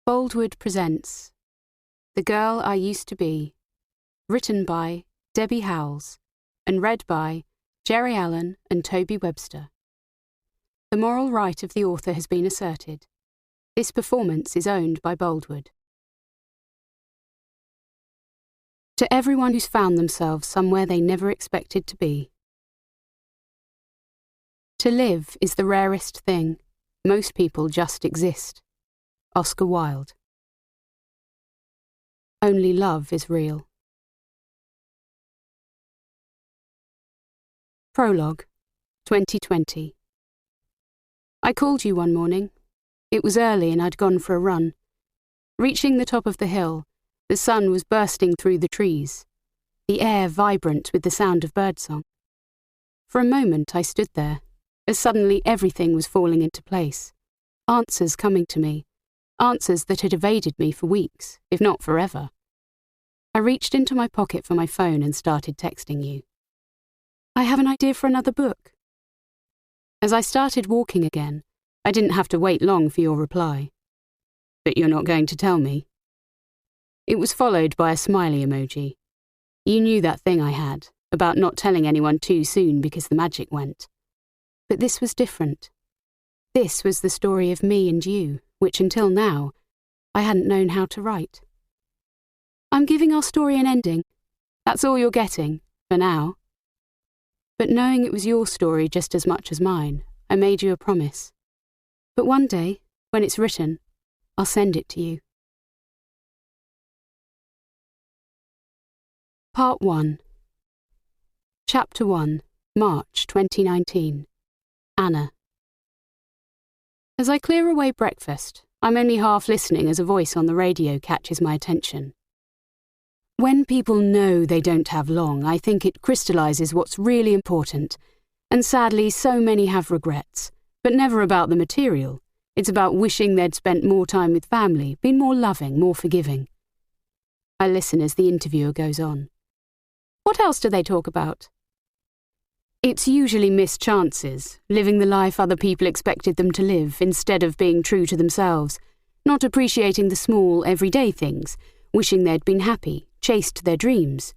Boldwood presents The Girl I Used to Be, written by Debbie Howells and read by Jerry Allen and Toby Webster. The moral right of the author has been asserted. This performance is owned by Boldwood. To everyone who's found themselves somewhere they never expected to be. To live is the rarest thing. Most people just exist. Oscar Wilde. Only love is real. Prologue, 2020. I called you one morning. It was early and I'd gone for a run. Reaching the top of the hill, the sun was bursting through the trees, the air vibrant with the sound of birdsong. For a moment I stood there, as suddenly everything was falling into place. Answers coming to me, answers that had evaded me for weeks, if not forever. I reached into my pocket for my phone and started texting you. I have an idea for another book. As I started walking again, I didn't have to wait long for your reply. But you're not going to tell me. It was followed by a smiley emoji. You knew that thing I had, about not telling anyone too soon because the magic went. But this was different. This was the story of me and you, which until now, I hadn't known how to write. I'm giving our story an ending. That's all you're getting, for now. But knowing it was your story just as much as mine, I made you a promise. But one day, when it's written, I'll send it to you. Part 1. Chapter 1, March 2019. Anna. As I clear away breakfast, I'm only half listening as a voice on the radio catches my attention. When people know they don't have long, I think it crystallizes what's really important, and sadly so many have regrets, but never about the material. It's about wishing they'd spent more time with family, been more loving, more forgiving. I listen as the interviewer goes on. What else do they talk about? It's usually missed chances, living the life other people expected them to live instead of being true to themselves, not appreciating the small, everyday things, wishing they'd been happy, chased their dreams.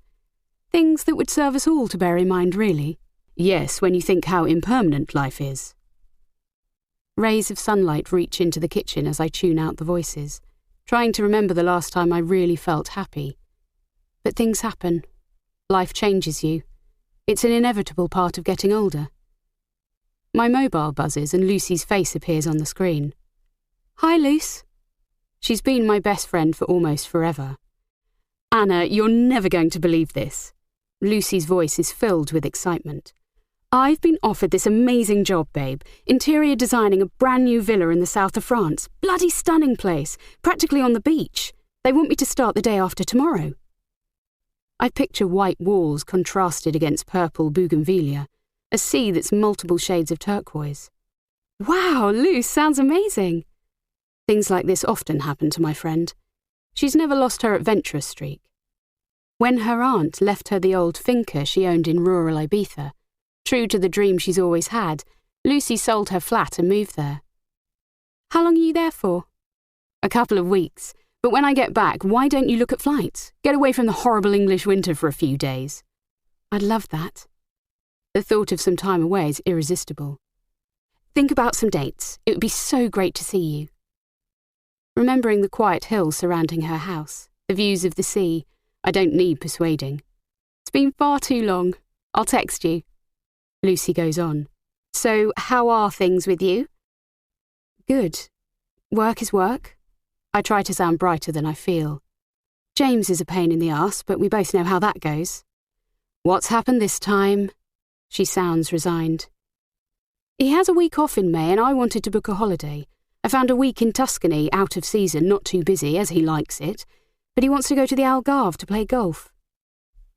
Things that would serve us all to bear in mind, really. Yes, when you think how impermanent life is. Rays of sunlight reach into the kitchen as I tune out the voices, trying to remember the last time I really felt happy. But things happen. Life changes you. It's an inevitable part of getting older. My mobile buzzes and Lucy's face appears on the screen. Hi, Luce. She's been my best friend for almost forever. Anna, you're never going to believe this. Lucy's voice is filled with excitement. I've been offered this amazing job, babe. Interior designing a brand new villa in the south of France. Bloody stunning place, practically on the beach. They want me to start the day after tomorrow. I picture white walls contrasted against purple bougainvillea, a sea that's multiple shades of turquoise. Wow, Luce, sounds amazing. Things like this often happen to my friend. She's never lost her adventurous streak. When her aunt left her the old finca she owned in rural Ibiza, true to the dream she's always had, Lucy sold her flat and moved there. How long are you there for? A couple of weeks. But when I get back, why don't you look at flights? Get away from the horrible English winter for a few days. I'd love that. The thought of some time away is irresistible. Think about some dates. It would be so great to see you. Remembering the quiet hills surrounding her house, the views of the sea, I don't need persuading. It's been far too long. I'll text you. Lucy goes on. So, how are things with you? Good. Work is work. I try to sound brighter than I feel. James is a pain in the arse, but we both know how that goes. What's happened this time? She sounds resigned. He has a week off in May and I wanted to book a holiday. I found a week in Tuscany, out of season, not too busy, as he likes it, but he wants to go to the Algarve to play golf.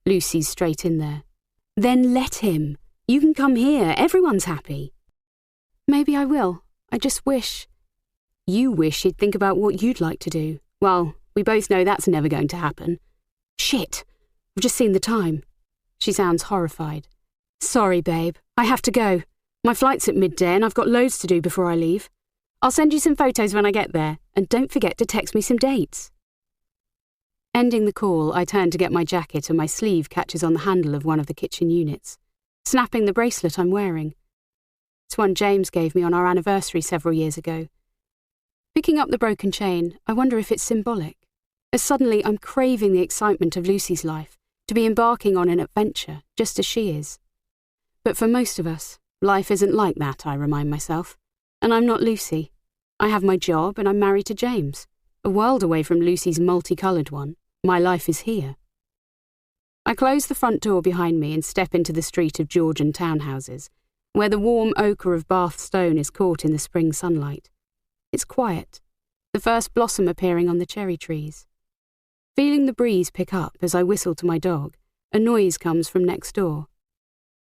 Lucy's straight in there. Then let him. You can come here. Everyone's happy. Maybe I will. I just wish... You wish he'd think about what you'd like to do. Well, we both know that's never going to happen. Shit. I've just seen the time. She sounds horrified. Sorry, babe. I have to go. My flight's at midday and I've got loads to do before I leave. I'll send you some photos when I get there, and don't forget to text me some dates. Ending the call, I turn to get my jacket and my sleeve catches on the handle of one of the kitchen units, snapping the bracelet I'm wearing. It's one James gave me on our anniversary several years ago. Picking up the broken chain, I wonder if it's symbolic, as suddenly I'm craving the excitement of Lucy's life, to be embarking on an adventure, just as she is. But for most of us, life isn't like that, I remind myself. And I'm not Lucy. I have my job and I'm married to James, a world away from Lucy's multicoloured one. My life is here. I close the front door behind me and step into the street of Georgian townhouses, where the warm ochre of Bath stone is caught in the spring sunlight. It's quiet, the first blossom appearing on the cherry trees. Feeling the breeze pick up as I whistle to my dog, a noise comes from next door.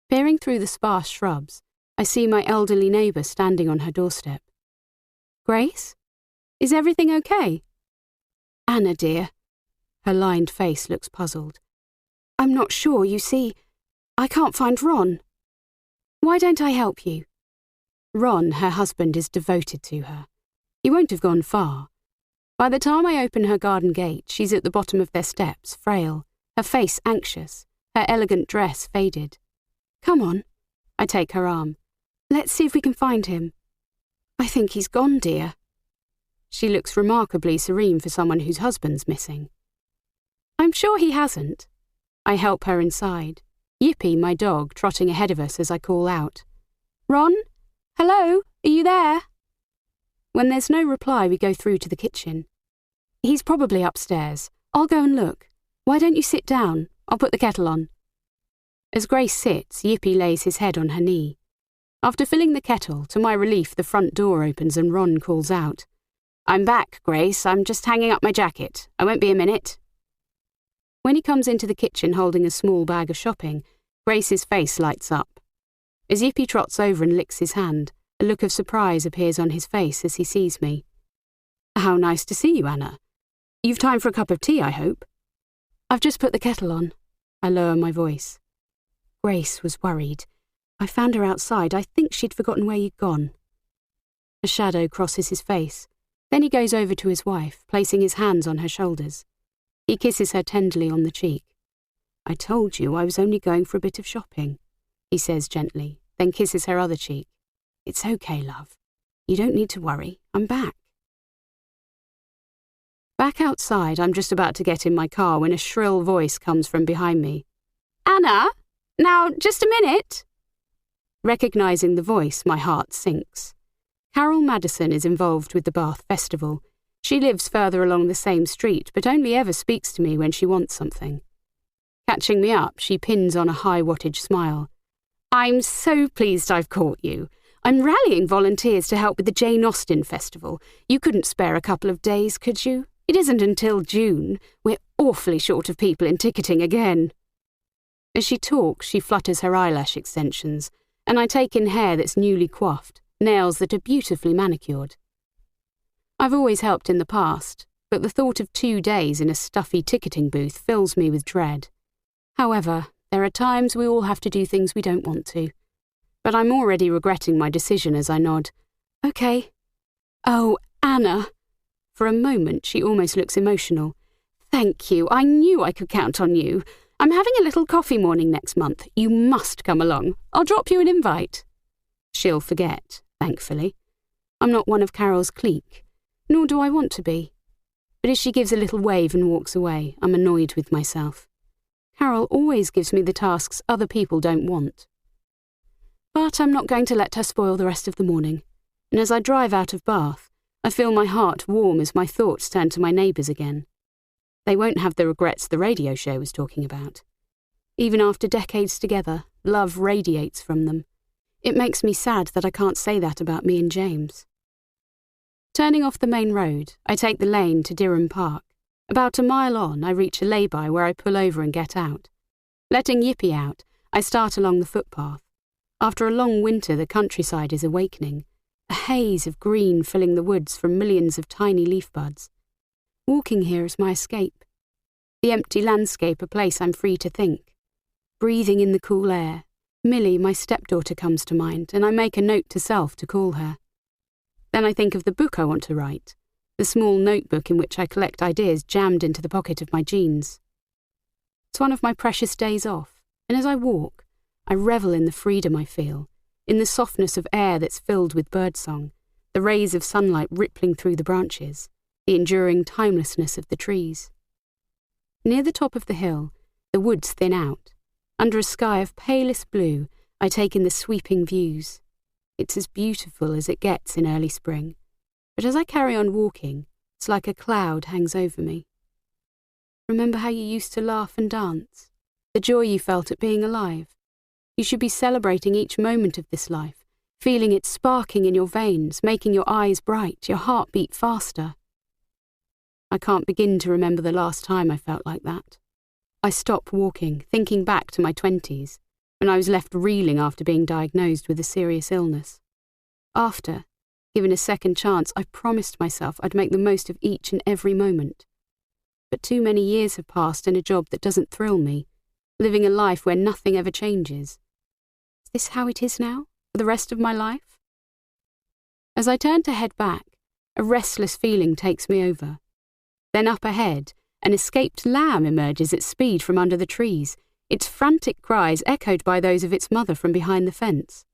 Peering through the sparse shrubs, I see my elderly neighbour standing on her doorstep. Grace? Is everything okay? Anna, dear. Her lined face looks puzzled. I'm not sure, you see. I can't find Ron. Why don't I help you? Ron, her husband, is devoted to her. He won't have gone far. By the time I open her garden gate, she's at the bottom of their steps, frail, her face anxious, her elegant dress faded. Come on. I take her arm. Let's see if we can find him. I think he's gone, dear. She looks remarkably serene for someone whose husband's missing. I'm sure he hasn't. I help her inside, Yippee, my dog, trotting ahead of us as I call out. Ron? Hello? Are you there? When there's no reply, we go through to the kitchen. He's probably upstairs. I'll go and look. Why don't you sit down? I'll put the kettle on. As Grace sits, Yippee lays his head on her knee. After filling the kettle, to my relief, the front door opens and Ron calls out. I'm back, Grace. I'm just hanging up my jacket. I won't be a minute. When he comes into the kitchen holding a small bag of shopping, Grace's face lights up. As Yippee trots over and licks his hand, a look of surprise appears on his face as he sees me. How nice to see you, Anna. You've time for a cup of tea, I hope. I've just put the kettle on. I lower my voice. Grace was worried. I found her outside. I think she'd forgotten where you'd gone. A shadow crosses his face. Then he goes over to his wife, placing his hands on her shoulders. He kisses her tenderly on the cheek. I told you I was only going for a bit of shopping, he says gently, then kisses her other cheek. It's okay, love. You don't need to worry. I'm back. Back outside, I'm just about to get in my car when a shrill voice comes from behind me. Anna? Now, just a minute. Recognizing the voice, my heart sinks. Carol Madison is involved with the Bath Festival. She lives further along the same street, but only ever speaks to me when she wants something. Catching me up, she pins on a high-wattage smile. I'm so pleased I've caught you. I'm rallying volunteers to help with the Jane Austen Festival. You couldn't spare a couple of days, could you? It isn't until June. We're awfully short of people in ticketing again. As she talks, she flutters her eyelash extensions, and I take in hair that's newly coiffed, nails that are beautifully manicured. I've always helped in the past, but the thought of 2 days in a stuffy ticketing booth fills me with dread. However, there are times we all have to do things we don't want to. But I'm already regretting my decision as I nod. Okay. Oh, Anna. For a moment, she almost looks emotional. Thank you. I knew I could count on you. I'm having a little coffee morning next month. You must come along. I'll drop you an invite. She'll forget, thankfully. I'm not one of Carol's clique, nor do I want to be. But as she gives a little wave and walks away, I'm annoyed with myself. Carol always gives me the tasks other people don't want. But I'm not going to let her spoil the rest of the morning, and as I drive out of Bath, I feel my heart warm as my thoughts turn to my neighbours again. They won't have the regrets the radio show was talking about. Even after decades together, love radiates from them. It makes me sad that I can't say that about me and James. Turning off the main road, I take the lane to Durham Park. About a mile on, I reach a lay-by where I pull over and get out. Letting Yippee out, I start along the footpath. After a long winter, the countryside is awakening, a haze of green filling the woods from millions of tiny leaf buds. Walking here is my escape. The empty landscape a place I'm free to think. Breathing in the cool air, Millie, my stepdaughter, comes to mind, and I make a note to self to call her. Then I think of the book I want to write, the small notebook in which I collect ideas jammed into the pocket of my jeans. It's one of my precious days off, and as I walk, I revel in the freedom I feel, in the softness of air that's filled with birdsong, the rays of sunlight rippling through the branches, the enduring timelessness of the trees. Near the top of the hill, the woods thin out. Under a sky of palest blue, I take in the sweeping views. It's as beautiful as it gets in early spring, but as I carry on walking, it's like a cloud hangs over me. Remember how you used to laugh and dance? The joy you felt at being alive? You should be celebrating each moment of this life, feeling it sparking in your veins, making your eyes bright, your heart beat faster. I can't begin to remember the last time I felt like that. I stopped walking, thinking back to my 20s, when I was left reeling after being diagnosed with a serious illness. After, given a second chance, I promised myself I'd make the most of each and every moment. But too many years have passed in a job that doesn't thrill me, living a life where nothing ever changes. Is this how it is now, for the rest of my life? As I turn to head back, a restless feeling takes me over. Then up ahead, an escaped lamb emerges at speed from under the trees, its frantic cries echoed by those of its mother from behind the fence.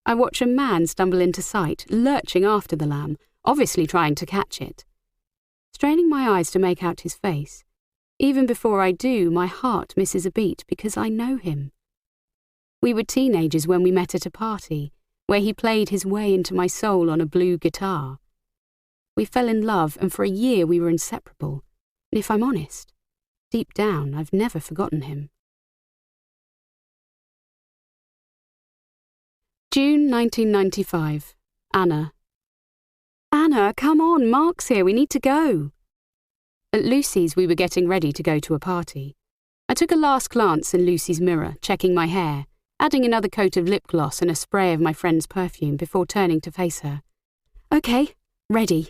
I watch a man stumble into sight, lurching after the lamb, obviously trying to catch it. Straining my eyes to make out his face, even before I do, my heart misses a beat because I know him. We were teenagers when we met at a party, where he played his way into my soul on a blue guitar. We fell in love, and for a year we were inseparable. And if I'm honest, deep down I've never forgotten him. June 1995. Anna. Anna, come on, Mark's here, we need to go. At Lucy's we were getting ready to go to a party. I took a last glance in Lucy's mirror, checking my hair, adding another coat of lip gloss and a spray of my friend's perfume before turning to face her. Okay, ready.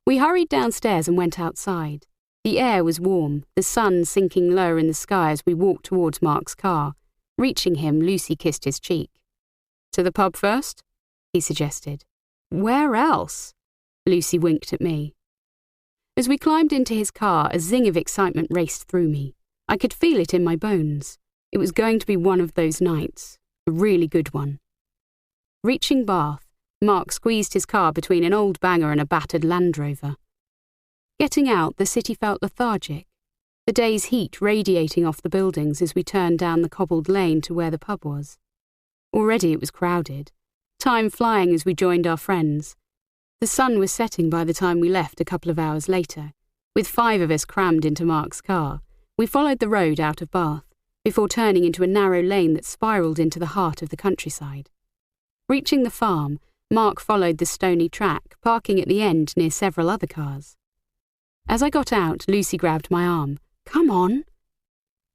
We hurried downstairs and went outside. The air was warm, the sun sinking lower in the sky as we walked towards Mark's car. Reaching him, Lucy kissed his cheek. To the pub first? He suggested. Where else? Lucy winked at me. As we climbed into his car, a zing of excitement raced through me. I could feel it in my bones. It was going to be one of those nights, a really good one. Reaching Bath, Mark squeezed his car between an old banger and a battered Land Rover. Getting out, the city felt lethargic, the day's heat radiating off the buildings as we turned down the cobbled lane to where the pub was. Already it was crowded, time flying as we joined our friends. The sun was setting by the time we left a couple of hours later. With 5 of us crammed into Mark's car, we followed the road out of Bath, before turning into a narrow lane that spiralled into the heart of the countryside. Reaching the farm, Mark followed the stony track, parking at the end near several other cars. As I got out, Lucy grabbed my arm. Come on.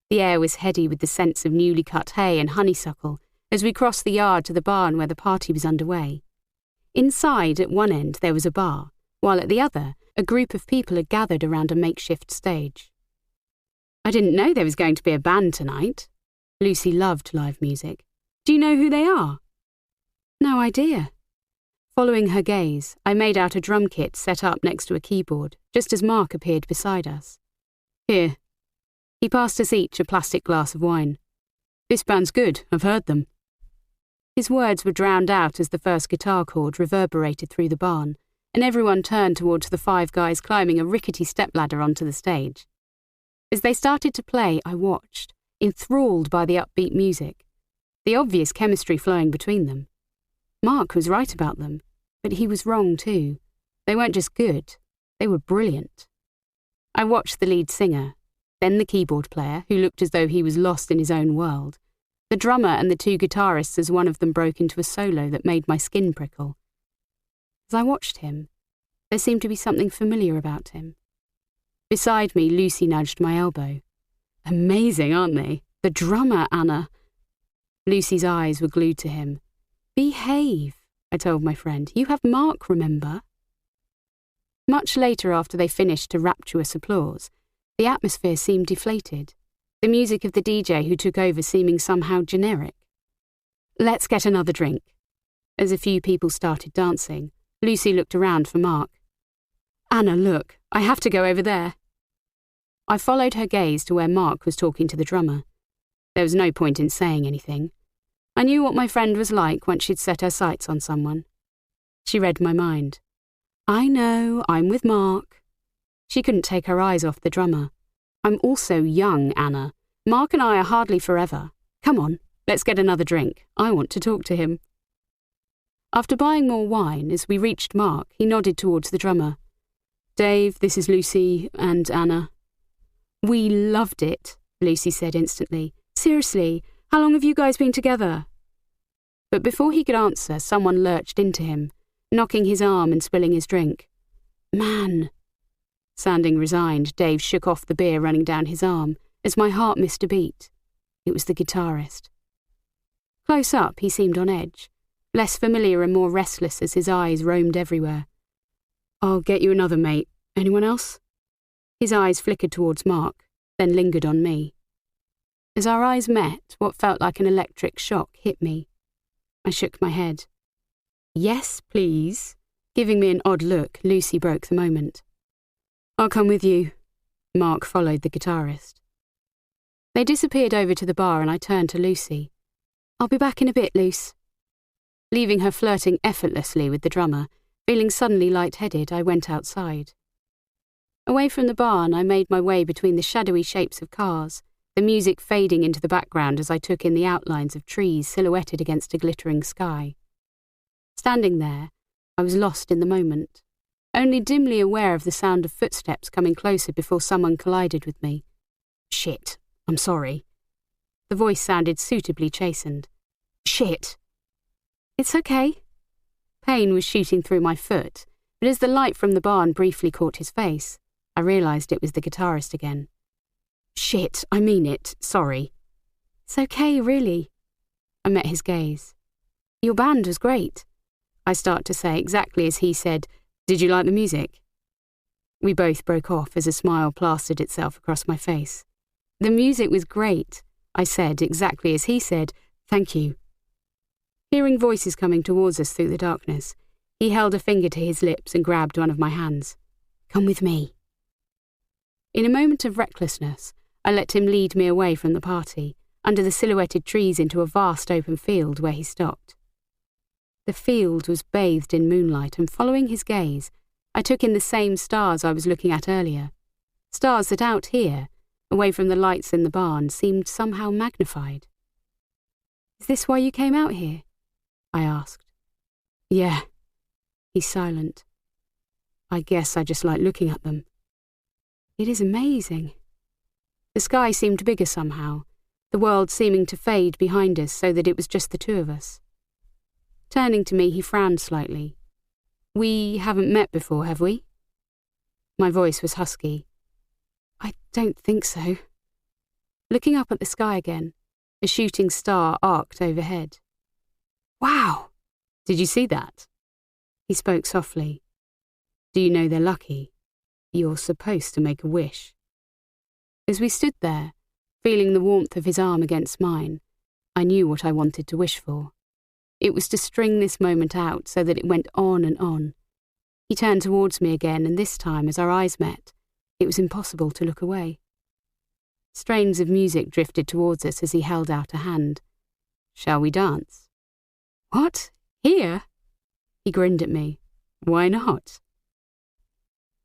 The air was heady with the scents of newly cut hay and honeysuckle as we crossed the yard to the barn where the party was underway. Inside, at one end, there was a bar, while at the other, a group of people had gathered around a makeshift stage. I didn't know there was going to be a band tonight. Lucy loved live music. Do you know who they are? No idea. Following her gaze, I made out a drum kit set up next to a keyboard, just as Mark appeared beside us. Here. He passed us each a plastic glass of wine. This band's good, I've heard them. His words were drowned out as the first guitar chord reverberated through the barn, and everyone turned towards the 5 guys climbing a rickety stepladder onto the stage. As they started to play, I watched, enthralled by the upbeat music, the obvious chemistry flowing between them. Mark was right about them, but he was wrong too. They weren't just good, they were brilliant. I watched the lead singer, then the keyboard player, who looked as though he was lost in his own world, the drummer and the 2 guitarists as one of them broke into a solo that made my skin prickle. As I watched him, there seemed to be something familiar about him. Beside me, Lucy nudged my elbow. Amazing, aren't they? The drummer, Anna. Lucy's eyes were glued to him. Behave, I told my friend. You have Mark, remember? Much later, after they finished to rapturous applause, the atmosphere seemed deflated, the music of the DJ who took over seeming somehow generic. Let's get another drink. As a few people started dancing, Lucy looked around for Mark. "Anna, look, I have to go over there." I followed her gaze to where Mark was talking to the drummer. There was no point in saying anything. I knew what my friend was like once she'd set her sights on someone. She read my mind. "I know, I'm with Mark." She couldn't take her eyes off the drummer. "I'm also young, Anna. Mark and I are hardly forever. Come on, let's get another drink. I want to talk to him." After buying more wine, as we reached Mark, he nodded towards the drummer. "Dave, this is Lucy and Anna." "We loved it," Lucy said instantly. "Seriously, how long have you guys been together?" But before he could answer, someone lurched into him, knocking his arm and spilling his drink. "Man." Sounding resigned, Dave shook off the beer running down his arm as my heart missed a beat. It was the guitarist. Close up, he seemed on edge, less familiar and more restless as his eyes roamed everywhere. "I'll get you another, mate. Anyone else?" His eyes flickered towards Mark, then lingered on me. As our eyes met, what felt like an electric shock hit me. I shook my head. "Yes, please." Giving me an odd look, Lucy broke the moment. "I'll come with you." Mark followed the guitarist. They disappeared over to the bar and I turned to Lucy. "I'll be back in a bit, Luce." Leaving her flirting effortlessly with the drummer, feeling suddenly lightheaded, I went outside. Away from the barn, I made my way between the shadowy shapes of cars, the music fading into the background as I took in the outlines of trees silhouetted against a glittering sky. Standing there, I was lost in the moment, only dimly aware of the sound of footsteps coming closer before someone collided with me. "Shit, I'm sorry." The voice sounded suitably chastened. "Shit." "It's okay." Pain was shooting through my foot, but as the light from the barn briefly caught his face, I realised it was the guitarist again. "Shit, I mean it, sorry." "It's okay, really." I met his gaze. "Your band was great." I start to say exactly as he said, "Did you like the music?" We both broke off as a smile plastered itself across my face. "The music was great," I said exactly as he said, "Thank you." Hearing voices coming towards us through the darkness, he held a finger to his lips and grabbed one of my hands. "Come with me." In a moment of recklessness, I let him lead me away from the party, under the silhouetted trees into a vast open field where he stopped. The field was bathed in moonlight, and following his gaze, I took in the same stars I was looking at earlier. Stars that out here, away from the lights in the barn, seemed somehow magnified. "Is this why you came out here?" I asked. "Yeah." He's silent. "I guess I just like looking at them." It is amazing. The sky seemed bigger somehow, the world seeming to fade behind us so that it was just the two of us. Turning to me, he frowned slightly. "We haven't met before, have we?" My voice was husky. "I don't think so." Looking up at the sky again, a shooting star arced overhead. "Wow! Did you see that?" He spoke softly. "Do you know they're lucky? You're supposed to make a wish." As we stood there, feeling the warmth of his arm against mine, I knew what I wanted to wish for. It was to string this moment out so that it went on and on. He turned towards me again, and this time, as our eyes met, it was impossible to look away. Strains of music drifted towards us as he held out a hand. "Shall we dance?" "What? Here?" He grinned at me. "Why not?"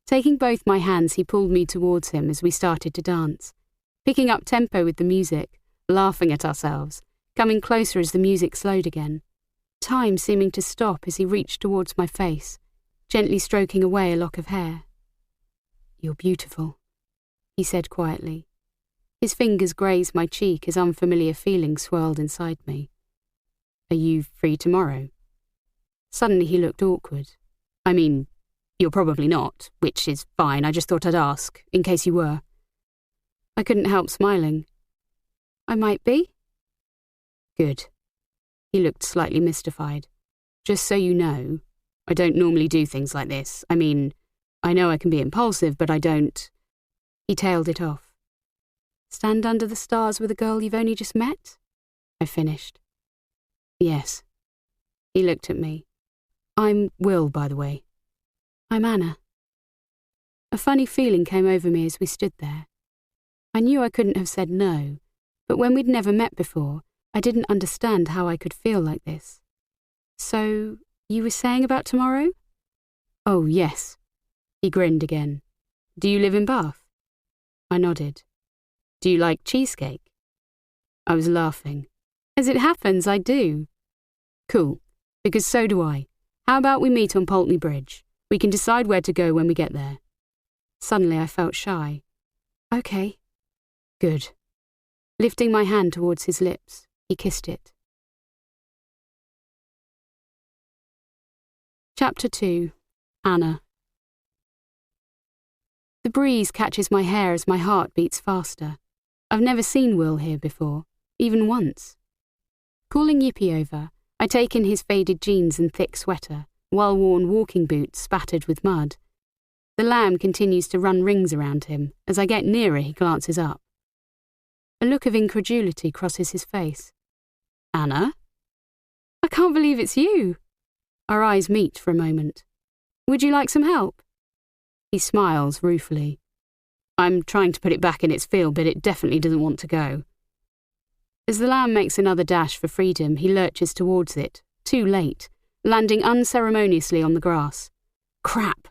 Taking both my hands, he pulled me towards him as we started to dance, picking up tempo with the music, laughing at ourselves, coming closer as the music slowed again, time seeming to stop as he reached towards my face, gently stroking away a lock of hair. "You're beautiful," he said quietly. His fingers grazed my cheek as unfamiliar feelings swirled inside me. "Are you free tomorrow?" Suddenly he looked awkward. "I mean, you're probably not, which is fine. I just thought I'd ask, in case you were." I couldn't help smiling. "I might be." "Good." He looked slightly mystified. "Just so you know, I don't normally do things like this. I mean, I know I can be impulsive, but I don't..." He tailed it off. "Stand under the stars with a girl you've only just met?" I finished. "Yes." He looked at me. I'm Will, by the way. I'm Anna. A funny feeling came over me as we stood there. I knew I couldn't have said no, but when we'd never met before, I didn't understand how I could feel like this. So, you were saying about tomorrow? Oh, yes. He grinned again. Do you live in Bath? I nodded. Do you like cheesecake? I was laughing. As it happens, I do. Cool, because so do I. How about we meet on Pulteney Bridge? We can decide where to go when we get there. Suddenly I felt shy. Okay. Good. Lifting my hand towards his lips, he kissed it. Chapter 2. Anna. The breeze catches my hair as my heart beats faster. I've never seen Will here before, even once. Calling Yippee over, I take in his faded jeans and thick sweater, well-worn walking boots spattered with mud. The lamb continues to run rings around him. As I get nearer, he glances up. A look of incredulity crosses his face. Anna? I can't believe it's you. Our eyes meet for a moment. Would you like some help? He smiles ruefully. I'm trying to put it back in its field, but it definitely doesn't want to go. As the lamb makes another dash for freedom, he lurches towards it, too late, landing unceremoniously on the grass. Crap!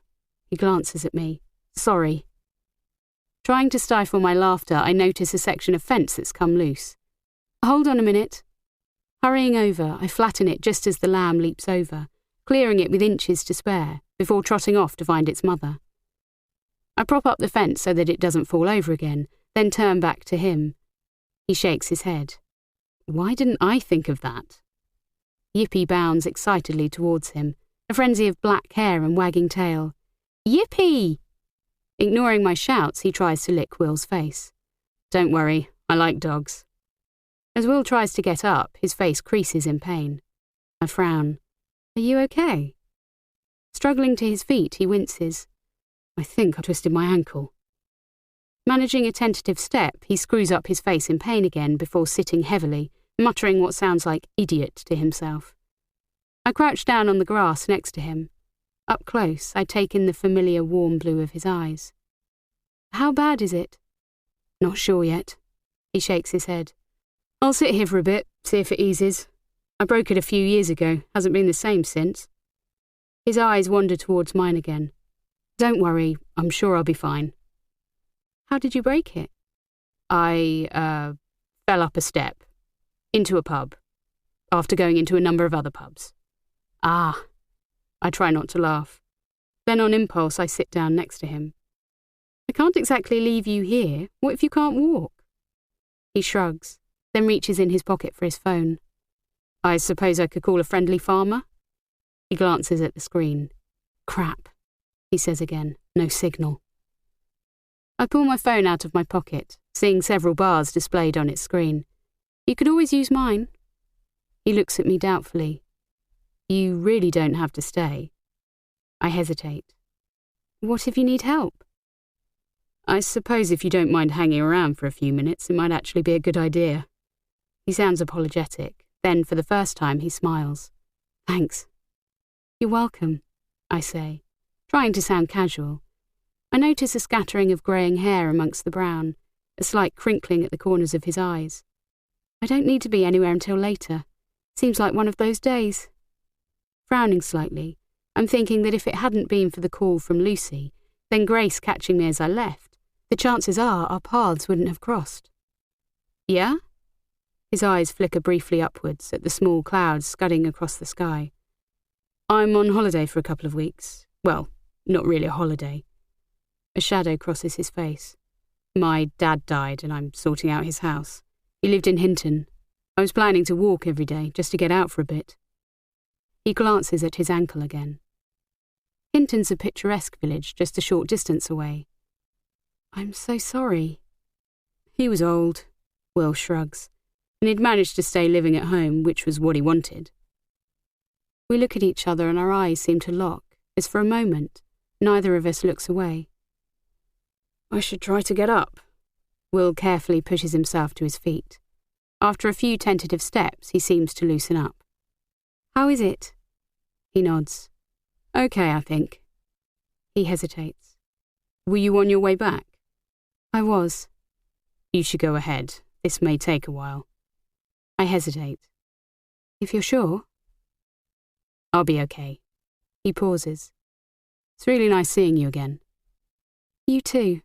He glances at me. Sorry. Trying to stifle my laughter, I notice a section of fence that's come loose. Hold on a minute. Hurrying over, I flatten it just as the lamb leaps over, clearing it with inches to spare, before trotting off to find its mother. I prop up the fence so that it doesn't fall over again, then turn back to him. He shakes his head. Why didn't I think of that? Yippee bounds excitedly towards him, a frenzy of black hair and wagging tail. Yippee! Ignoring my shouts, he tries to lick Will's face. Don't worry, I like dogs. As Will tries to get up, his face creases in pain. I frown. Are you okay? Struggling to his feet, he winces. I think I twisted my ankle. Managing a tentative step, he screws up his face in pain again before sitting heavily, muttering what sounds like idiot to himself. I crouch down on the grass next to him. Up close, I take in the familiar warm blue of his eyes. How bad is it? Not sure yet. He shakes his head. I'll sit here for a bit, see if it eases. I broke it a few years ago, hasn't been the same since. His eyes wander towards mine again. Don't worry, I'm sure I'll be fine. How did you break it? I, fell up a step. Into a pub. After going into a number of other pubs. Ah. I try not to laugh. Then on impulse I sit down next to him. I can't exactly leave you here. What if you can't walk? He shrugs, then reaches in his pocket for his phone. I suppose I could call a friendly farmer? He glances at the screen. Crap, he says again. No signal. I pull my phone out of my pocket, seeing several bars displayed on its screen. You could always use mine. He looks at me doubtfully. You really don't have to stay. I hesitate. What if you need help? I suppose if you don't mind hanging around for a few minutes, it might actually be a good idea. He sounds apologetic. Then, for the first time, he smiles. Thanks. You're welcome, I say, trying to sound casual. I notice a scattering of greying hair amongst the brown, a slight crinkling at the corners of his eyes. I don't need to be anywhere until later. Seems like one of those days. Frowning slightly, I'm thinking that if it hadn't been for the call from Lucy, then Grace catching me as I left, the chances are our paths wouldn't have crossed. Yeah? His eyes flicker briefly upwards at the small clouds scudding across the sky. I'm on holiday for a couple of weeks. Well, not really a holiday. A shadow crosses his face. My dad died and I'm sorting out his house. He lived in Hinton. I was planning to walk every day just to get out for a bit. He glances at his ankle again. Hinton's a picturesque village just a short distance away. I'm so sorry. He was old, Will shrugs, and he'd managed to stay living at home, which was what he wanted. We look at each other and our eyes seem to lock, as for a moment, neither of us looks away. I should try to get up. Will carefully pushes himself to his feet. After a few tentative steps, he seems to loosen up. How is it? He nods. Okay, I think. He hesitates. Were you on your way back? I was. You should go ahead. This may take a while. I hesitate. If you're sure? I'll be okay. He pauses. It's really nice seeing you again. You too.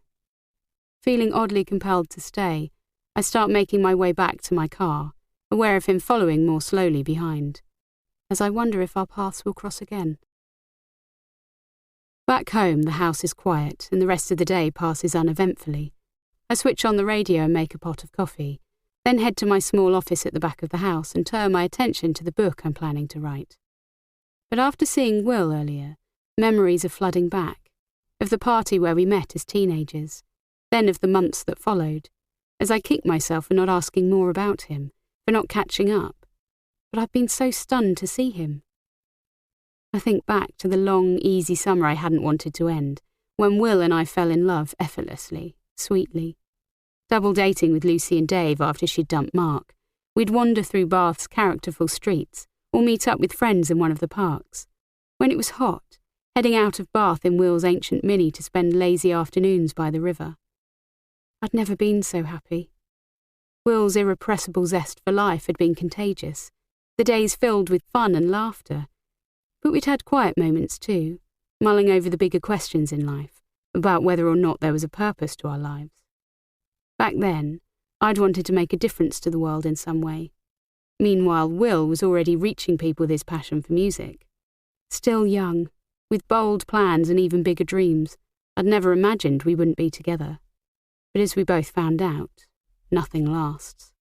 Feeling oddly compelled to stay, I start making my way back to my car, aware of him following more slowly behind, as I wonder if our paths will cross again. Back home, the house is quiet and the rest of the day passes uneventfully. I switch on the radio and make a pot of coffee, then head to my small office at the back of the house and turn my attention to the book I'm planning to write. But after seeing Will earlier, memories are flooding back, of the party where we met as teenagers, then of the months that followed, as I kick myself for not asking more about him, for not catching up. But I've been so stunned to see him. I think back to the long, easy summer I hadn't wanted to end, when Will and I fell in love effortlessly, sweetly. Double dating with Lucy and Dave after she'd dumped Mark, we'd wander through Bath's characterful streets, or meet up with friends in one of the parks. When it was hot, heading out of Bath in Will's ancient Mini to spend lazy afternoons by the river. I'd never been so happy. Will's irrepressible zest for life had been contagious, the days filled with fun and laughter. But we'd had quiet moments too, mulling over the bigger questions in life, about whether or not there was a purpose to our lives. Back then, I'd wanted to make a difference to the world in some way. Meanwhile, Will was already reaching people with his passion for music. Still young, with bold plans and even bigger dreams, I'd never imagined we wouldn't be together. But as we both found out, nothing lasts.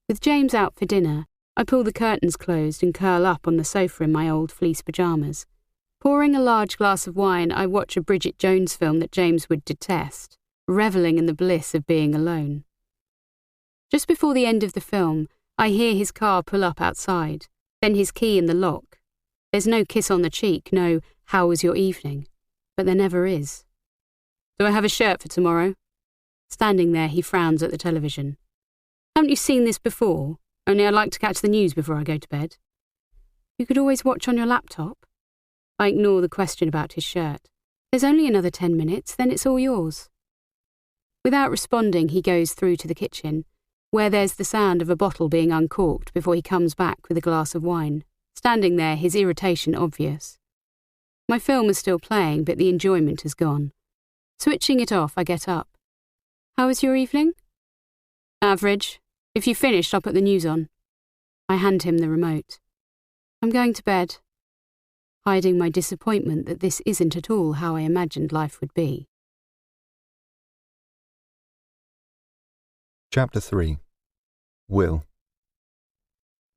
With James out for dinner, I pull the curtains closed and curl up on the sofa in my old fleece pyjamas. Pouring a large glass of wine, I watch a Bridget Jones film that James would detest, revelling in the bliss of being alone. Just before the end of the film, I hear his car pull up outside, then his key in the lock. There's no kiss on the cheek, no "how was your evening?" But there never is. Do I have a shirt for tomorrow? Standing there, he frowns at the television. Haven't you seen this before? Only I'd like to catch the news before I go to bed. You could always watch on your laptop. I ignore the question about his shirt. There's only another 10 minutes, then it's all yours. Without responding, he goes through to the kitchen, where there's the sound of a bottle being uncorked before he comes back with a glass of wine, standing there, his irritation obvious. My film is still playing, but the enjoyment has gone. Switching it off, I get up. How was your evening? Average. If you finished, I'll put the news on. I hand him the remote. I'm going to bed, hiding my disappointment that this isn't at all how I imagined life would be. Chapter 3. Will.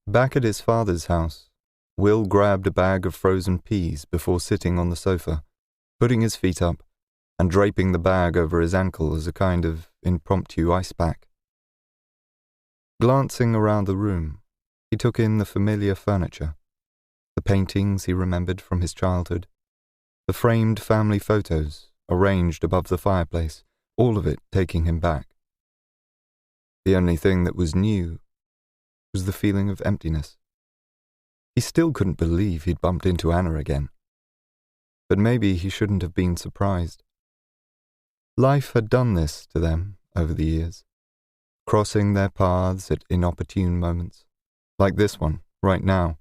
Back at his father's house, Will grabbed a bag of frozen peas before sitting on the sofa, putting his feet up and draping the bag over his ankle as a kind of impromptu ice pack. Glancing around the room, he took in the familiar furniture, the paintings he remembered from his childhood, the framed family photos arranged above the fireplace, all of it taking him back. The only thing that was new was the feeling of emptiness. He still couldn't believe he'd bumped into Anna again. But maybe he shouldn't have been surprised. Life had done this to them over the years, crossing their paths at inopportune moments, like this one, right now,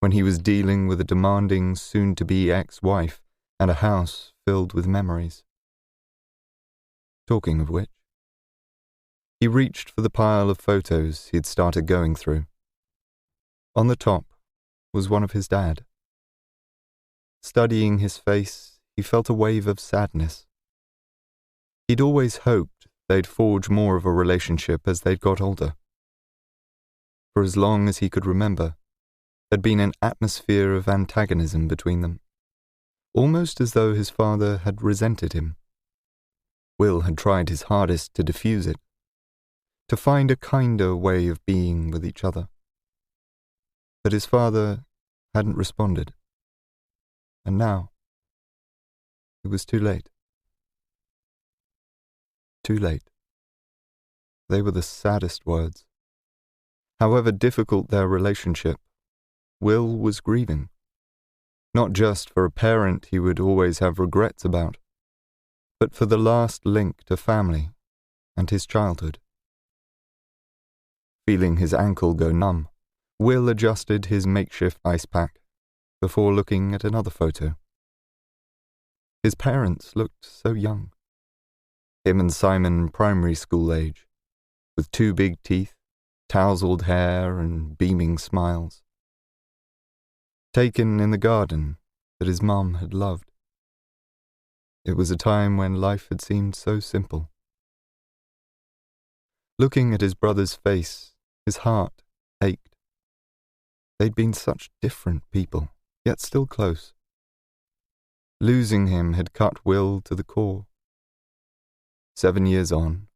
when he was dealing with a demanding soon-to-be ex-wife and a house filled with memories. Talking of which, he reached for the pile of photos he'd started going through. On the top was one of his dad. Studying his face, he felt a wave of sadness. He'd always hoped they'd forge more of a relationship as they'd got older. For as long as he could remember, there'd been an atmosphere of antagonism between them, almost as though his father had resented him. Will had tried his hardest to diffuse it, to find a kinder way of being with each other. But his father hadn't responded. And now, it was too late. Too late. They were the saddest words. However difficult their relationship, Will was grieving. Not just for a parent he would always have regrets about, but for the last link to family and his childhood. Feeling his ankle go numb, Will adjusted his makeshift ice pack before looking at another photo. His parents looked so young. Him and Simon primary school age, with 2 big teeth, tousled hair and beaming smiles. Taken in the garden that his mum had loved. It was a time when life had seemed so simple. Looking at his brother's face, his heart ached. They'd been such different people, yet still close. Losing him had cut Will to the core. 7 years on,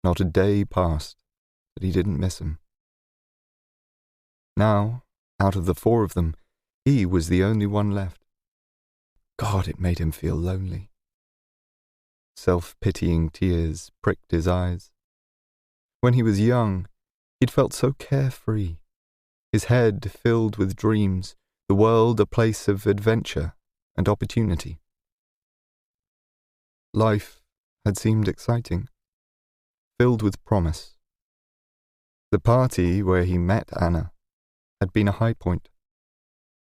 not a day passed that he didn't miss him. Now, out of the 4 of them, he was the only one left. God, it made him feel lonely. Self-pitying tears pricked his eyes. When he was young, he'd felt so carefree, his head filled with dreams, the world a place of adventure and opportunity. Life had seemed exciting, filled with promise. The party where he met Anna had been a high point,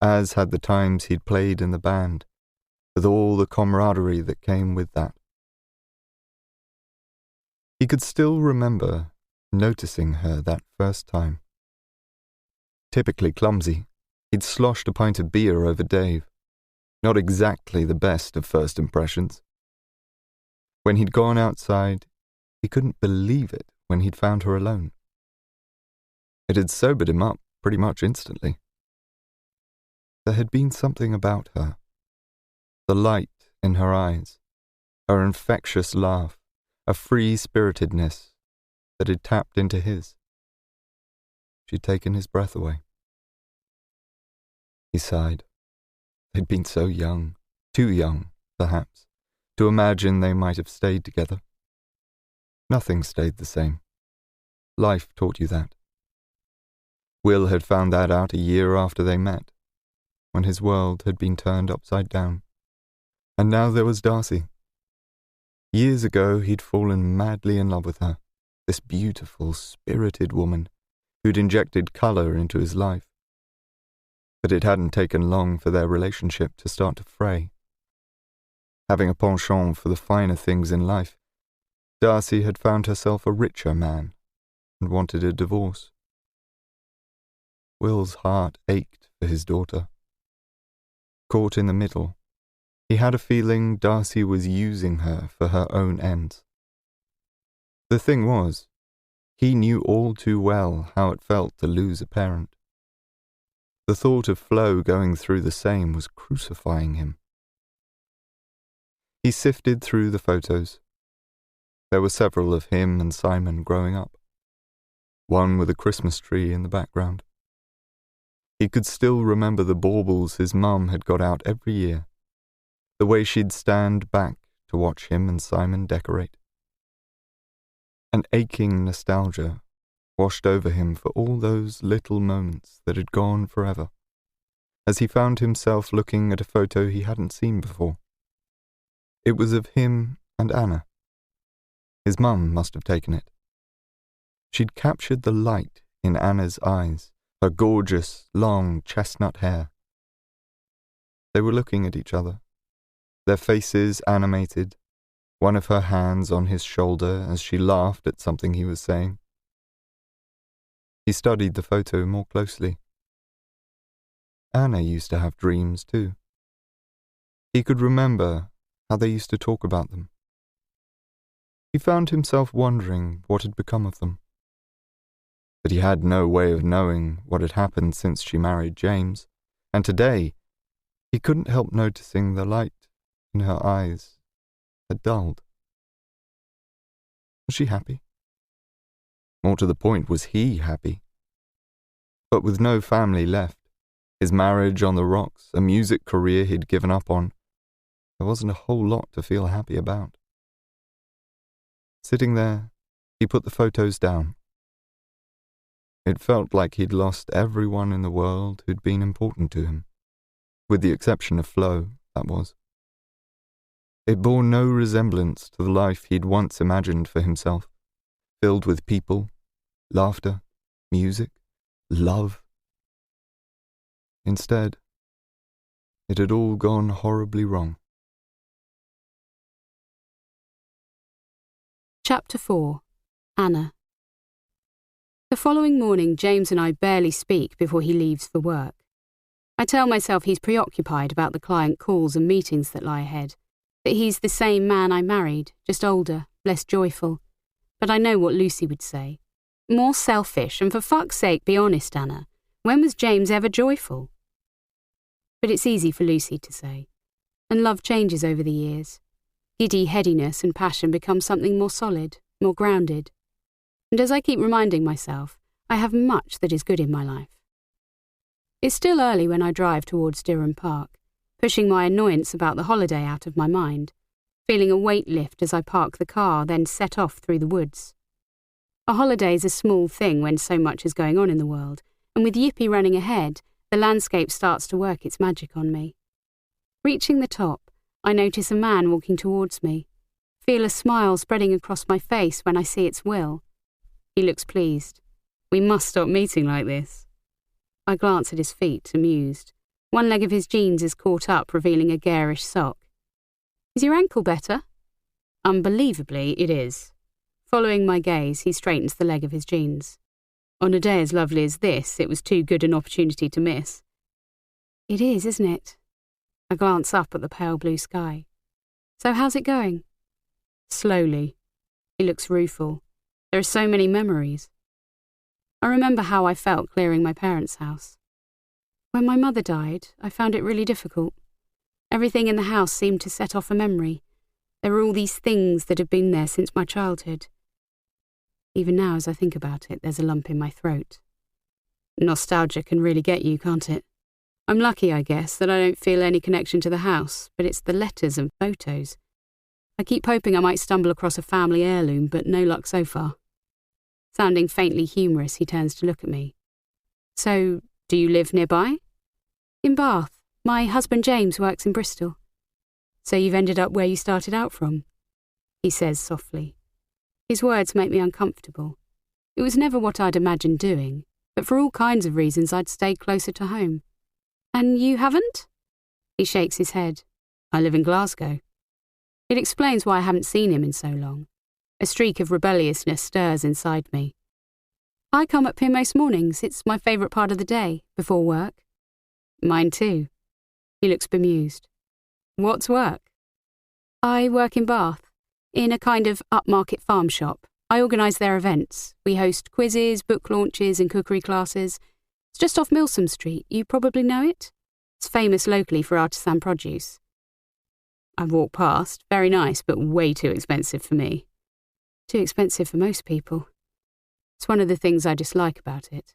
as had the times he'd played in the band, with all the camaraderie that came with that. He could still remember noticing her that first time. Typically clumsy, he'd sloshed a pint of beer over Dave, not exactly the best of first impressions. When he'd gone outside, he couldn't believe it when he'd found her alone. It had sobered him up pretty much instantly. There had been something about her. The light in her eyes, her infectious laugh, a free-spiritedness that had tapped into his. She'd taken his breath away. He sighed. They'd been so young, too young, perhaps, to imagine they might have stayed together. Nothing stayed the same. Life taught you that. Will had found that out a year after they met, when his world had been turned upside down. And now there was Darcy. Years ago he'd fallen madly in love with her, this beautiful, spirited woman who'd injected colour into his life. But it hadn't taken long for their relationship to start to fray. Having a penchant for the finer things in life, Darcy had found herself a richer man and wanted a divorce. Will's heart ached for his daughter. Caught in the middle, he had a feeling Darcy was using her for her own ends. The thing was, he knew all too well how it felt to lose a parent. The thought of Flo going through the same was crucifying him. He sifted through the photos. There were several of him and Simon growing up, one with a Christmas tree in the background. He could still remember the baubles his mum had got out every year, the way she'd stand back to watch him and Simon decorate. An aching nostalgia washed over him for all those little moments that had gone forever, as he found himself looking at a photo he hadn't seen before. It was of him and Anna. His mum must have taken it. She'd captured the light in Anna's eyes, her gorgeous, long chestnut hair. They were looking at each other, their faces animated, one of her hands on his shoulder as she laughed at something he was saying. He studied the photo more closely. Anna used to have dreams too. He could remember how they used to talk about them. He found himself wondering what had become of them. But he had no way of knowing what had happened since she married James, and today he couldn't help noticing the light in her eyes had dulled. Was she happy? More to the point, was he happy? But with no family left, his marriage on the rocks, a music career he'd given up on, there wasn't a whole lot to feel happy about. Sitting there, he put the photos down. It felt like he'd lost everyone in the world who'd been important to him, with the exception of Flo, that was. It bore no resemblance to the life he'd once imagined for himself, filled with people, laughter, music, love. Instead, it had all gone horribly wrong. Chapter 4. Anna. The following morning, James and I barely speak before he leaves for work. I tell myself he's preoccupied about the client calls and meetings that lie ahead, that he's the same man I married, just older, less joyful. But I know what Lucy would say. More selfish, and for fuck's sake, be honest, Anna. When was James ever joyful? But it's easy for Lucy to say. And love changes over the years. Giddy headiness and passion become something more solid, more grounded. And as I keep reminding myself, I have much that is good in my life. It's still early when I drive towards Durham Park, pushing my annoyance about the holiday out of my mind, feeling a weight lift as I park the car, then set off through the woods. A holiday is a small thing when so much is going on in the world, and with Yippee running ahead, the landscape starts to work its magic on me. Reaching the top, I notice a man walking towards me, feel a smile spreading across my face when I see it's Will. He looks pleased. We must stop meeting like this. I glance at his feet, amused. One leg of his jeans is caught up, revealing a garish sock. Is your ankle better? Unbelievably, it is. Following my gaze, he straightens the leg of his jeans. On a day as lovely as this, it was too good an opportunity to miss. It is, isn't it? I glance up at the pale blue sky. So how's it going? Slowly. He looks rueful. There are so many memories. I remember how I felt clearing my parents' house. When my mother died, I found it really difficult. Everything in the house seemed to set off a memory. There were all these things that had been there since my childhood. Even now, as I think about it, there's a lump in my throat. Nostalgia can really get you, can't it? I'm lucky, I guess, that I don't feel any connection to the house, but it's the letters and photos. I keep hoping I might stumble across a family heirloom, but no luck so far. Sounding faintly humorous, he turns to look at me. So, do you live nearby? In Bath. My husband James works in Bristol. So you've ended up where you started out from? He says softly. His words make me uncomfortable. It was never what I'd imagined doing, but for all kinds of reasons I'd stayed closer to home. And you haven't? He shakes his head. I live in Glasgow. It explains why I haven't seen him in so long. A streak of rebelliousness stirs inside me. I come up here most mornings. It's my favourite part of the day, before work. Mine too. He looks bemused. What's work? I work in Bath, in a kind of upmarket farm shop. I organise their events. We host quizzes, book launches and cookery classes. It's just off Milsom Street. You probably know it. It's famous locally for artisan produce. I walk past. Very nice, but way too expensive for me. Too expensive for most people. It's one of the things I dislike about it.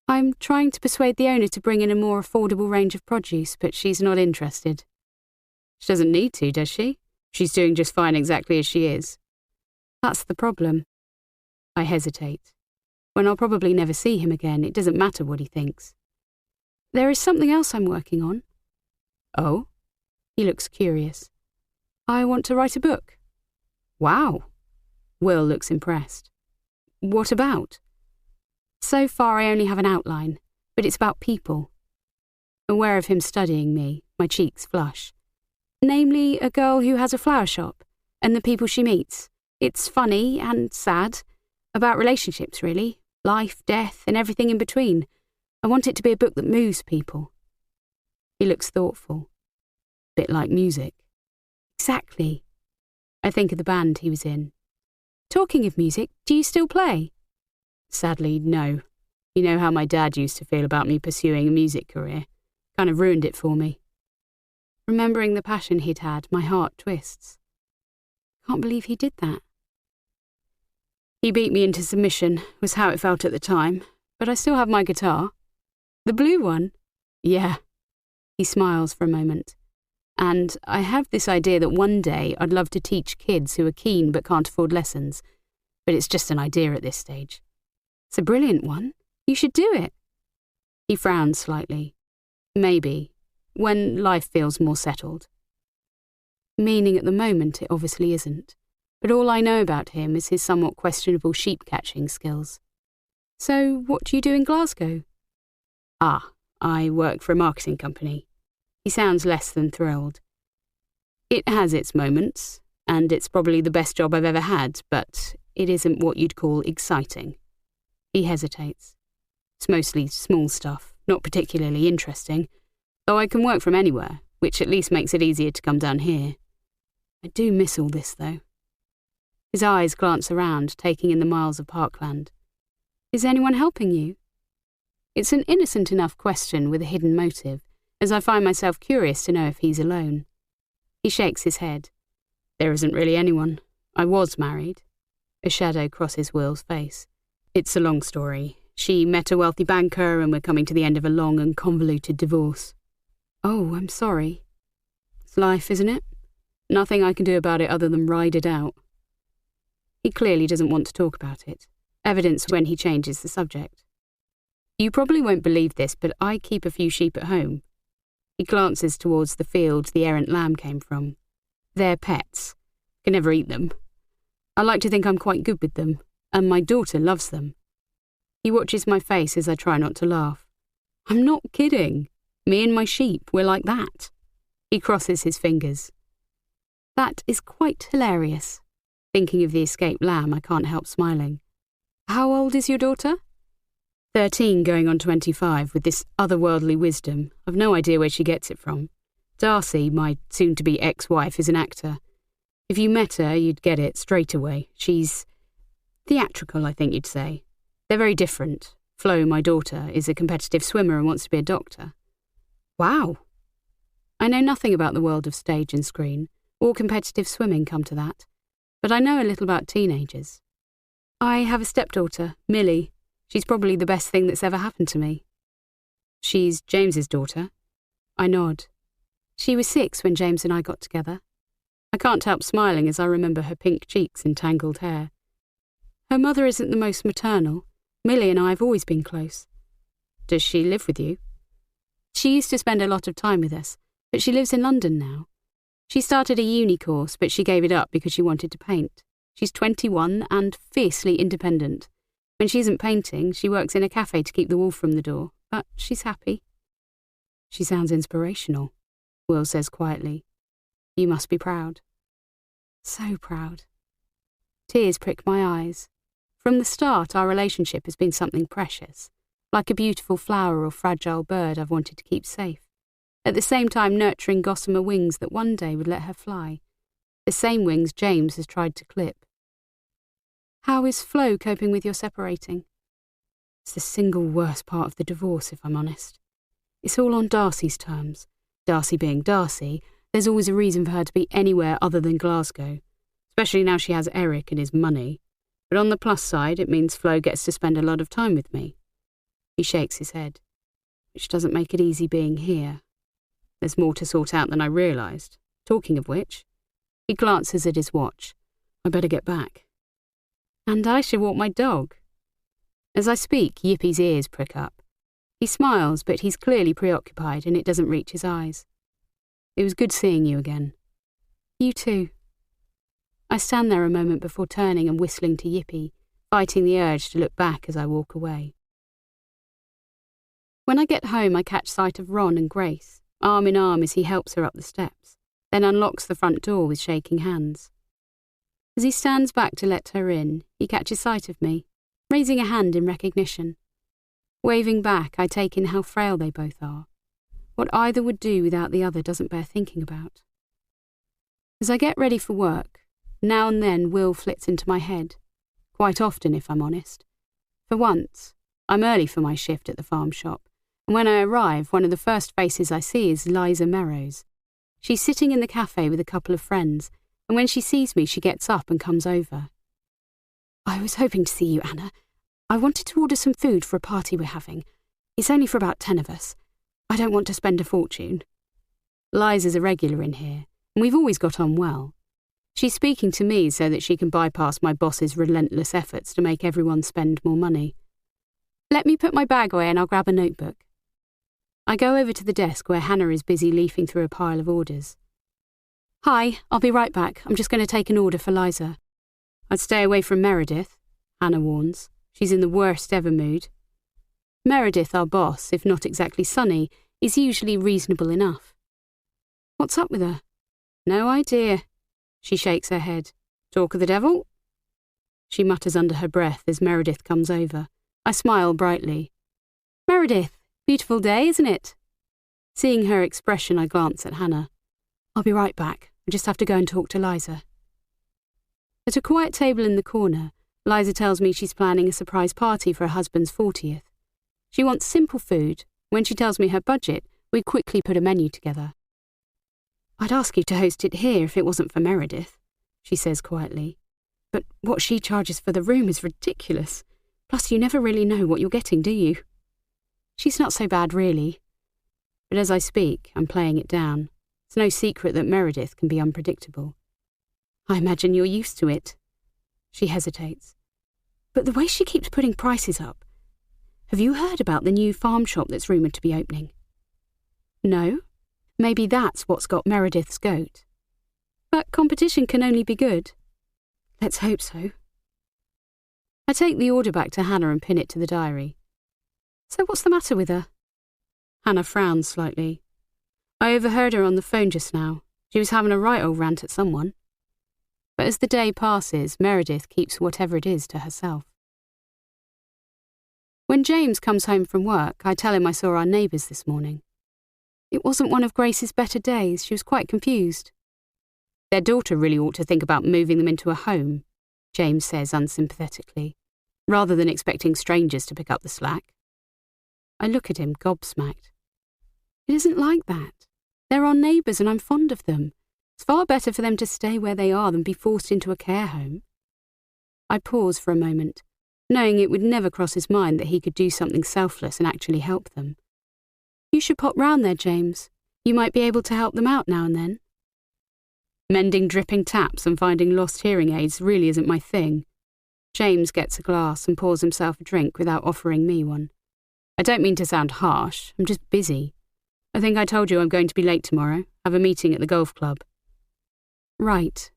I'm trying to persuade the owner to bring in a more affordable range of produce, but she's not interested. She doesn't need to, does she? She's doing just fine exactly as she is. That's the problem. I hesitate. When I'll probably never see him again, it doesn't matter what he thinks. There is something else I'm working on. Oh? He looks curious. I want to write a book. Wow. Will looks impressed. What about? So far I only have an outline, but it's about people. Aware of him studying me, my cheeks flush. Namely, a girl who has a flower shop, and the people she meets. It's funny and sad. About relationships, really. Life, death, and everything in between. I want it to be a book that moves people. He looks thoughtful. Bit like music. Exactly. I think of the band he was in. Talking of music, do you still play? Sadly, no. You know how my dad used to feel about me pursuing a music career. Kind of ruined it for me. Remembering the passion he'd had, my heart twists. Can't believe he did that. He beat me into submission, was how it felt at the time, but I still have my guitar. The blue one? Yeah. He smiles for a moment. And I have this idea that one day I'd love to teach kids who are keen but can't afford lessons, but it's just an idea at this stage. It's a brilliant one. You should do it. He frowns slightly. Maybe. when life feels more settled. Meaning at the moment it obviously isn't, but all I know about him is his somewhat questionable sheep-catching skills. So what do you do in Glasgow? I work for a marketing company. He sounds less than thrilled. It has its moments, and it's probably the best job I've ever had, but it isn't what you'd call exciting. He hesitates. It's mostly small stuff, not particularly interesting, though I can work from anywhere, which at least makes it easier to come down here. I do miss all this, though. His eyes glance around, taking in the miles of parkland. Is anyone helping you? It's an innocent enough question with a hidden motive, as I find myself curious to know if he's alone. He shakes his head. There isn't really anyone. I was married. A shadow crosses Will's face. It's a long story. She met a wealthy banker and we're coming to the end of a long and convoluted divorce. Oh, I'm sorry. It's life, isn't it? Nothing I can do about it other than ride it out. He clearly doesn't want to talk about it, evidenced when he changes the subject. You probably won't believe this, but I keep a few sheep at home. He glances towards the field the errant lamb came from. They're pets. Can never eat them. I like to think I'm quite good with them, and my daughter loves them. He watches my face as I try not to laugh. I'm not kidding. Me and my sheep, we're like that. He crosses his fingers. That is quite hilarious. Thinking of the escaped lamb, I can't help smiling. How old is your daughter? 13 going on 25 with this otherworldly wisdom. I've no idea where she gets it from. Darcy, my soon-to-be ex-wife, is an actor. If you met her, you'd get it straight away. She's theatrical, I think you'd say. They're very different. Flo, my daughter, is a competitive swimmer and wants to be a doctor. Wow. I know nothing about the world of stage and screen, or competitive swimming, come to that, but I know a little about teenagers. I have a stepdaughter, Millie. She's probably the best thing that's ever happened to me. She's James's daughter. I nod. She was 6 when James and I got together. I can't help smiling as I remember her pink cheeks and tangled hair. Her mother isn't the most maternal. Millie and I have always been close. Does she live with you? She used to spend a lot of time with us, but she lives in London now. She started a uni course, but she gave it up because she wanted to paint. She's 21 and fiercely independent. When she isn't painting, she works in a cafe to keep the wolf from the door, but she's happy. She sounds inspirational, Will says quietly. You must be proud. So proud. Tears prick my eyes. From the start, our relationship has been something precious, like a beautiful flower or fragile bird I've wanted to keep safe, at the same time nurturing gossamer wings that one day would let her fly, the same wings James has tried to clip. How is Flo coping with your separating? It's the single worst part of the divorce, if I'm honest. It's all on Darcy's terms. Darcy being Darcy, there's always a reason for her to be anywhere other than Glasgow, especially now she has Eric and his money. But on the plus side, it means Flo gets to spend a lot of time with me. He shakes his head, which doesn't make it easy being here. There's more to sort out than I realised. Talking of which, he glances at his watch. I better get back. And I should walk my dog. As I speak, Yippie's ears prick up. He smiles, but he's clearly preoccupied and it doesn't reach his eyes. It was good seeing you again. You too. I stand there a moment before turning and whistling to Yippie, fighting the urge to look back as I walk away. When I get home, I catch sight of Ron and Grace, arm in arm as he helps her up the steps, then unlocks the front door with shaking hands. As he stands back to let her in, he catches sight of me, raising a hand in recognition. Waving back, I take in how frail they both are. What either would do without the other doesn't bear thinking about. As I get ready for work, now and then Will flits into my head. Quite often, if I'm honest. For once, I'm early for my shift at the farm shop, and when I arrive, one of the first faces I see is Liza Merrowes. She's sitting in the cafe with a couple of friends, and when she sees me, she gets up and comes over. I was hoping to see you, Anna. I wanted to order some food for a party we're having. It's only for about 10 of us. I don't want to spend a fortune. Liza's a regular in here, and we've always got on well. She's speaking to me so that she can bypass my boss's relentless efforts to make everyone spend more money. Let me put my bag away and I'll grab a notebook. I go over to the desk where Hannah is busy leafing through a pile of orders. "Hi, I'll be right back. I'm just going to take an order for Liza." "I'd stay away from Meredith," Hannah warns. She's in the worst ever mood. Meredith, our boss, if not exactly sunny, is usually reasonable enough. "What's up with her?" "No idea." She shakes her head. "Talk of the devil?" She mutters under her breath as Meredith comes over. I smile brightly. "Meredith, beautiful day, isn't it?" Seeing her expression, I glance at Hannah. "I'll be right back. I just have to go and talk to Liza." At a quiet table in the corner, Liza tells me she's planning a surprise party for her husband's 40th. She wants simple food. When she tells me her budget, we quickly put a menu together. "I'd ask you to host it here if it wasn't for Meredith," she says quietly. "But what she charges for the room is ridiculous. Plus you never really know what you're getting, do you?" She's not so bad, really. But as I speak, I'm playing it down. It's no secret that Meredith can be unpredictable. "I imagine you're used to it." She hesitates. "But the way she keeps putting prices up. Have you heard about the new farm shop that's rumoured to be opening?" "No. Maybe that's what's got Meredith's goat. But competition can only be good." "Let's hope so." I take the order back to Hannah and pin it to the diary. "So what's the matter with her?" Hannah frowns slightly. "I overheard her on the phone just now. She was having a right old rant at someone." But as the day passes, Meredith keeps whatever it is to herself. When James comes home from work, I tell him I saw our neighbours this morning. It wasn't one of Grace's better days. She was quite confused. "Their daughter really ought to think about moving them into a home," James says unsympathetically, rather than expecting strangers to pick up the slack. I look at him gobsmacked. It isn't like that. They're our neighbours and I'm fond of them. It's far better for them to stay where they are than be forced into a care home. I pause for a moment, knowing it would never cross his mind that he could do something selfless and actually help them. "You should pop round there, James. You might be able to help them out now and then." Mending dripping taps and finding lost hearing aids really isn't my thing. James gets a glass and pours himself a drink without offering me one. "I don't mean to sound harsh, I'm just busy. I think I told you I'm going to be late tomorrow, have a meeting at the golf club." "Right."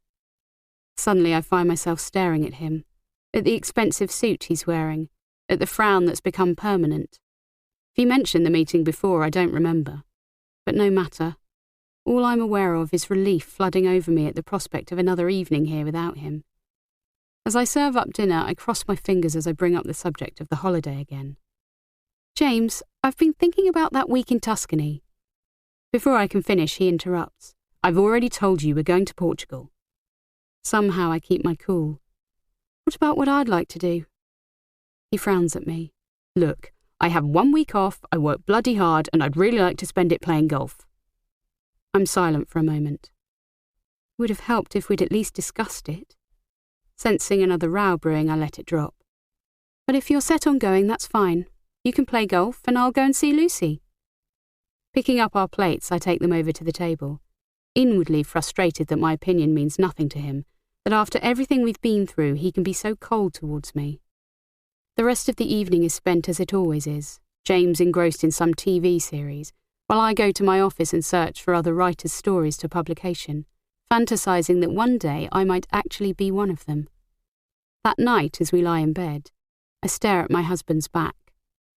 Suddenly I find myself staring at him, at the expensive suit he's wearing, at the frown that's become permanent. If he mentioned the meeting before, I don't remember. But no matter. All I'm aware of is relief flooding over me at the prospect of another evening here without him. As I serve up dinner, I cross my fingers as I bring up the subject of the holiday again. "James, I've been thinking about that week in Tuscany." Before I can finish, he interrupts. "I've already told you we're going to Portugal." Somehow I keep my cool. "What about what I'd like to do?" He frowns at me. "Look, I have 1 week off, I work bloody hard, and I'd really like to spend it playing golf." I'm silent for a moment. It would have helped if we'd at least discussed it. Sensing another row brewing, I let it drop. "But if you're set on going, that's fine. You can play golf, and I'll go and see Lucy." Picking up our plates, I take them over to the table, inwardly frustrated that my opinion means nothing to him, that after everything we've been through, he can be so cold towards me. The rest of the evening is spent as it always is, James engrossed in some TV series, while I go to my office and search for other writers' stories to publication, fantasizing that one day I might actually be one of them. That night, as we lie in bed, I stare at my husband's back,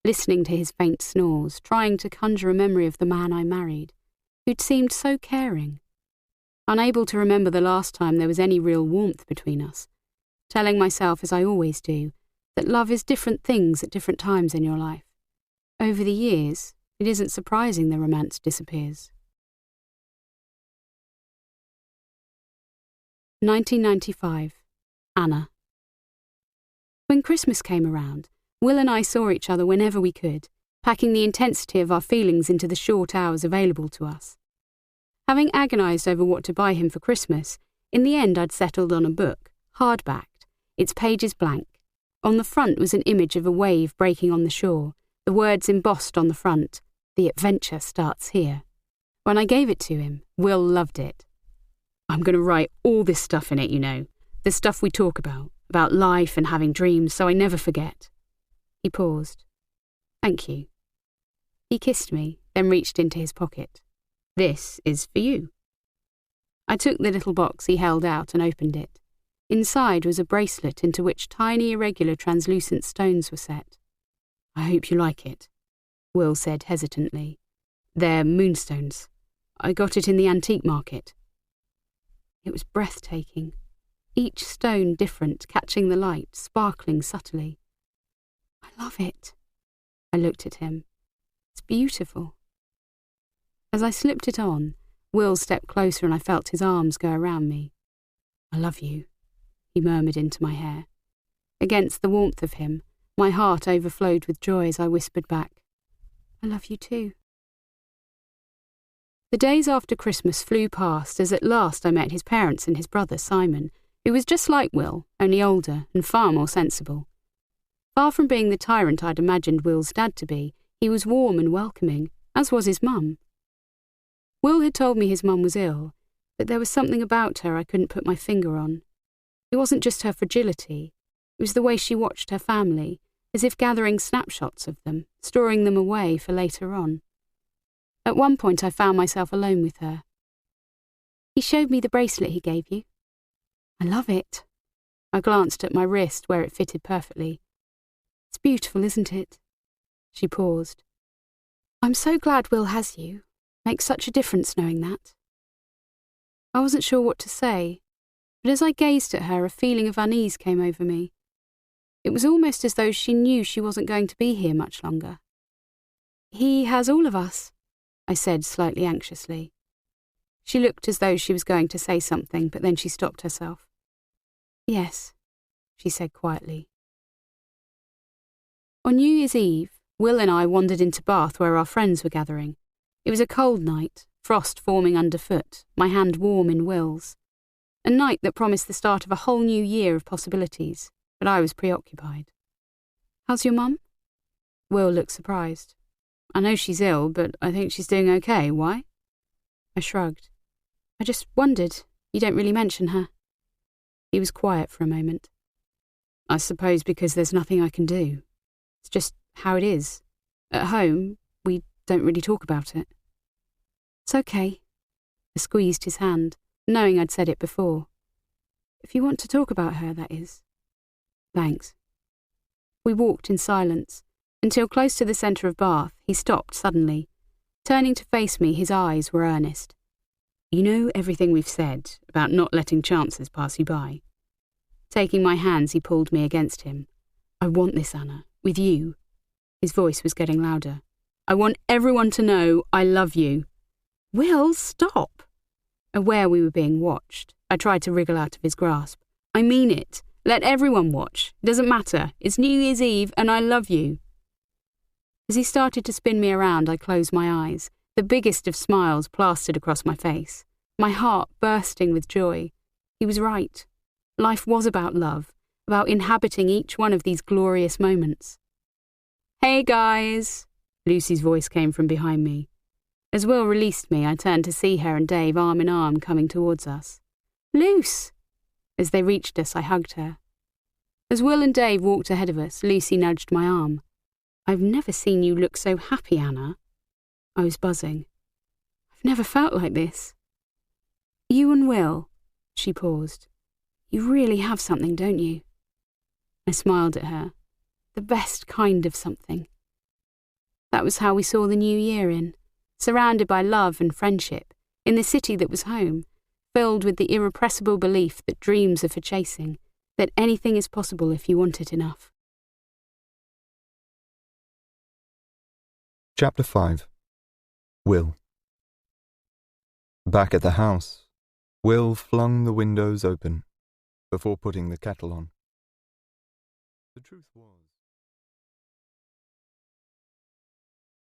listening to his faint snores, trying to conjure a memory of the man I married, who'd seemed so caring. Unable to remember the last time there was any real warmth between us, telling myself, as I always do, that love is different things at different times in your life. Over the years, it isn't surprising the romance disappears. 1995. Anna. When Christmas came around, Will and I saw each other whenever we could, packing the intensity of our feelings into the short hours available to us. Having agonised over what to buy him for Christmas, in the end I'd settled on a book, hardbacked, its pages blank. On the front was an image of a wave breaking on the shore, the words embossed on the front, "The adventure starts here." When I gave it to him, Will loved it. "I'm going to write all this stuff in it, you know, the stuff we talk about life and having dreams, so I never forget." He paused. "Thank you." He kissed me, then reached into his pocket. "This is for you." I took the little box he held out and opened it. Inside was a bracelet into which tiny irregular translucent stones were set. "I hope you like it," Will said hesitantly. "They're moonstones. I got it in the antique market." It was breathtaking. Each stone different, catching the light, sparkling subtly. "I love it." I looked at him. "It's beautiful." As I slipped it on, Will stepped closer and I felt his arms go around me. "I love you," he murmured into my hair. Against the warmth of him, my heart overflowed with joy as I whispered back, "I love you too." The days after Christmas flew past as at last I met his parents and his brother, Simon, who was just like Will, only older and far more sensible. Far from being the tyrant I'd imagined Will's dad to be, he was warm and welcoming, as was his mum. Will had told me his mum was ill, but there was something about her I couldn't put my finger on. It wasn't just her fragility, it was the way she watched her family, as if gathering snapshots of them, storing them away for later on. At one point I found myself alone with her. "He showed me the bracelet he gave you." "I love it." I glanced at my wrist where it fitted perfectly. "It's beautiful, isn't it?" She paused. "I'm so glad Will has you. Makes such a difference knowing that." I wasn't sure what to say, but as I gazed at her, a feeling of unease came over me. It was almost as though she knew she wasn't going to be here much longer. "He has all of us," I said slightly anxiously. She looked as though she was going to say something, but then she stopped herself. "Yes," she said quietly. On New Year's Eve, Will and I wandered into Bath where our friends were gathering. It was a cold night, frost forming underfoot, my hand warm in Will's. A night that promised the start of a whole new year of possibilities, but I was preoccupied. "How's your mum?" Will looked surprised. "I know she's ill, but I think she's doing okay. Why?" I shrugged. "I just wondered. You don't really mention her." He was quiet for a moment. "I suppose because there's nothing I can do. It's just how it is. At home, we don't really talk about it." "It's okay." I squeezed his hand, knowing I'd said it before. "If you want to talk about her, that is." "Thanks." We walked in silence, until close to the centre of Bath, he stopped suddenly. Turning to face me, his eyes were earnest. "You know everything we've said about not letting chances pass you by?" Taking my hands, he pulled me against him. "I want this, Anna, with you." His voice was getting louder. "I want everyone to know I love you." "Will, stop!" Aware we were being watched, I tried to wriggle out of his grasp. "I mean it. Let everyone watch. It doesn't matter. It's New Year's Eve and I love you." As he started to spin me around, I closed my eyes, the biggest of smiles plastered across my face, my heart bursting with joy. He was right. Life was about love, about inhabiting each one of these glorious moments. "Hey guys!" Lucy's voice came from behind me. As Will released me, I turned to see her and Dave arm in arm coming towards us. "Luce!" As they reached us, I hugged her. As Will and Dave walked ahead of us, Lucy nudged my arm. "I've never seen you look so happy, Anna." I was buzzing. "I've never felt like this." "You and Will," she paused. "You really have something, don't you?" I smiled at her. The best kind of something. That was how we saw the new year in, surrounded by love and friendship, in the city that was home, filled with the irrepressible belief that dreams are for chasing, that anything is possible if you want it enough. Chapter 5. Will. Back at the house, Will flung the windows open before putting the kettle on. The truth was,